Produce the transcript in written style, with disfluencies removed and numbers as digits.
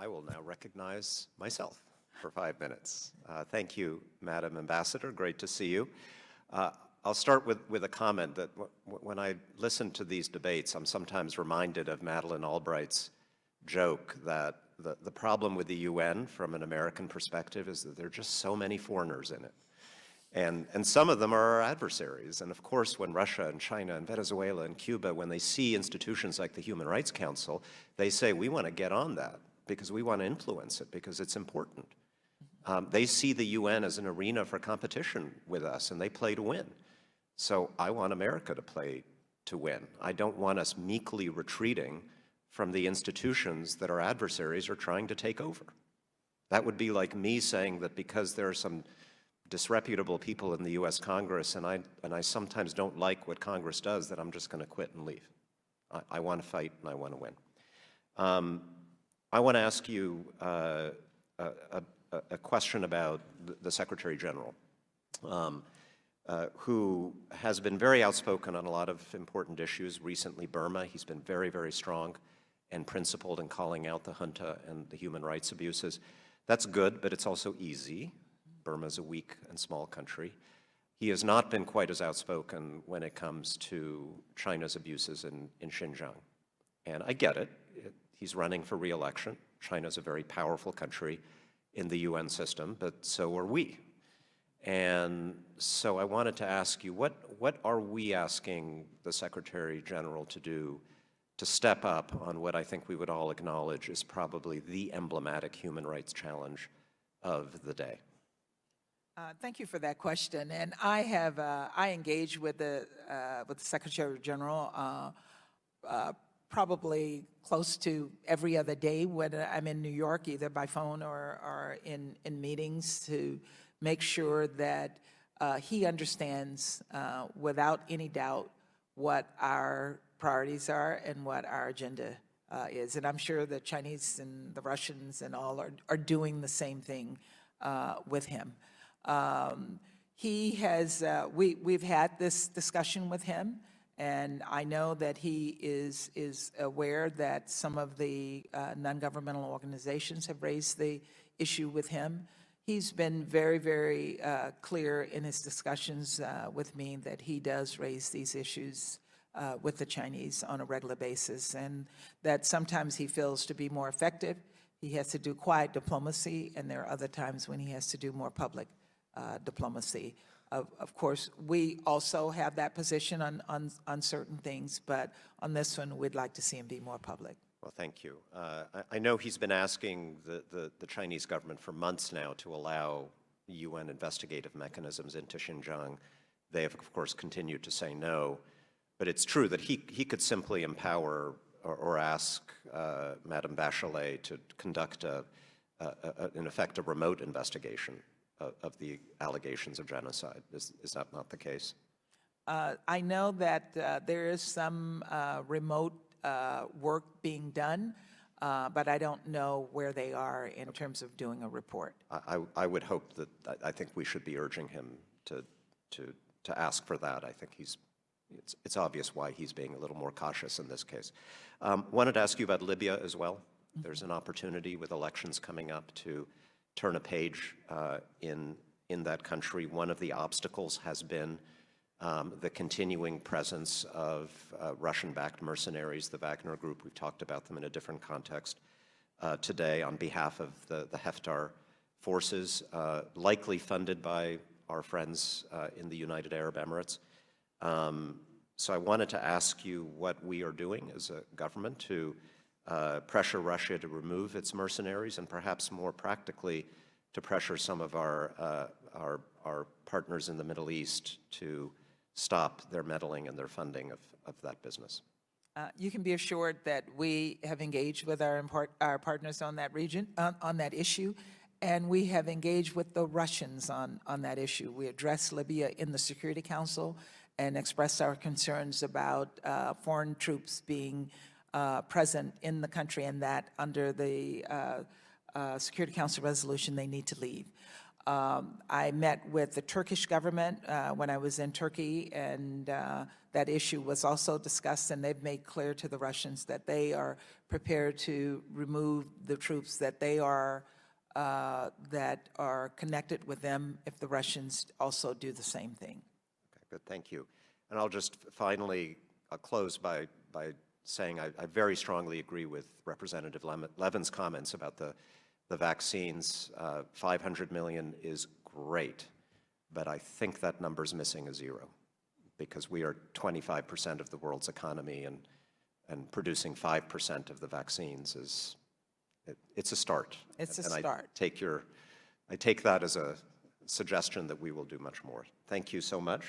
I will now recognize myself for 5 minutes. Thank you, Madam Ambassador. Great to see you. I'll start with a comment that when I listen to these debates, I'm sometimes reminded of Madeleine Albright's joke that the problem with the UN from an American perspective is that there are just so many foreigners in it. And some of them are our adversaries. And of course, when Russia and China and Venezuela and Cuba, when they see institutions like the Human Rights Council, they say, we want to get on that because we want to influence it, because it's important. They see the UN as an arena for competition with us, and they play to win. So I want America to play to win. I don't want us meekly retreating from the institutions that our adversaries are trying to take over. That would be like me saying that because there are some disreputable people in the US Congress and I sometimes don't like what Congress does, that I'm just going to quit and leave. I want to fight and I want to win. I want to ask you a question about the Secretary General, who has been very outspoken on a lot of important issues. Recently, Burma, he's been very, very strong and principled in calling out the junta and the human rights abuses. That's good, but it's also easy. Burma's a weak and small country. He has not been quite as outspoken when it comes to China's abuses in Xinjiang. And I get it. He's running for re-election. China's a very powerful country in the UN system, but so are we. And so I wanted to ask you, what are we asking the Secretary General to do to step up on what I think we would all acknowledge is probably the emblematic human rights challenge of the day? Thank you for that question. And I engage with the Secretary General probably close to every other day when I'm in New York, either by phone or in meetings, to make sure that he understands without any doubt what our priorities are and what our agenda is. And I'm sure the Chinese and the Russians and all are doing the same thing with him. We've had this discussion with him, and I know that he is aware that some of the non-governmental organizations have raised the issue with him. He's been very, very clear in his discussions with me that he does raise these issues with the Chinese on a regular basis, and that sometimes he feels to be more effective, he has to do quiet diplomacy, and there are other times when he has to do more public diplomacy. Of course, we also have that position on certain things, but on this one, we'd like to see him be more public. Well, thank you. I know he's been asking the Chinese government for months now to allow UN investigative mechanisms into Xinjiang. They have, of course, continued to say no. But it's true that he could simply empower or ask Madame Bachelet to conduct, in effect, a remote investigation of the allegations of genocide. Is that not the case? I know that there is some remote work being done, but I don't know where they are in terms of doing a report. I would hope that, I think we should be urging him to ask for that. I think it's obvious why he's being a little more cautious in this case. Wanted to ask you about Libya as well. There's an opportunity with elections coming up to turn a page in that country. One of the obstacles has been the continuing presence of Russian-backed mercenaries, the Wagner Group. We've talked about them in a different context today on behalf of the Haftar forces, likely funded by our friends in the United Arab Emirates. So I wanted to ask you what we are doing as a government to pressure Russia to remove its mercenaries, and perhaps more practically to pressure some of our partners in the Middle East to stop their meddling and their funding of that business. You can be assured that we have engaged with our partners on that region, on that issue, and we have engaged with the Russians on that issue. We addressed Libya in the Security Council and expressed our concerns about foreign troops being present in the country, and that under the Security Council resolution they need to leave. I met with the Turkish government when I was in Turkey, and that issue was also discussed, and they've made clear to the Russians that they are prepared to remove the troops that are connected with them if the Russians also do the same thing. Okay, good, thank you. And I'll just finally close by saying I very strongly agree with Representative Levin's comments about the vaccines. 500 million is great, but I think that number's missing a zero, because we are 25% of the world's economy, and producing 5% of the vaccines it's a start. It's a and start. I take that as a suggestion that we will do much more. Thank you so much.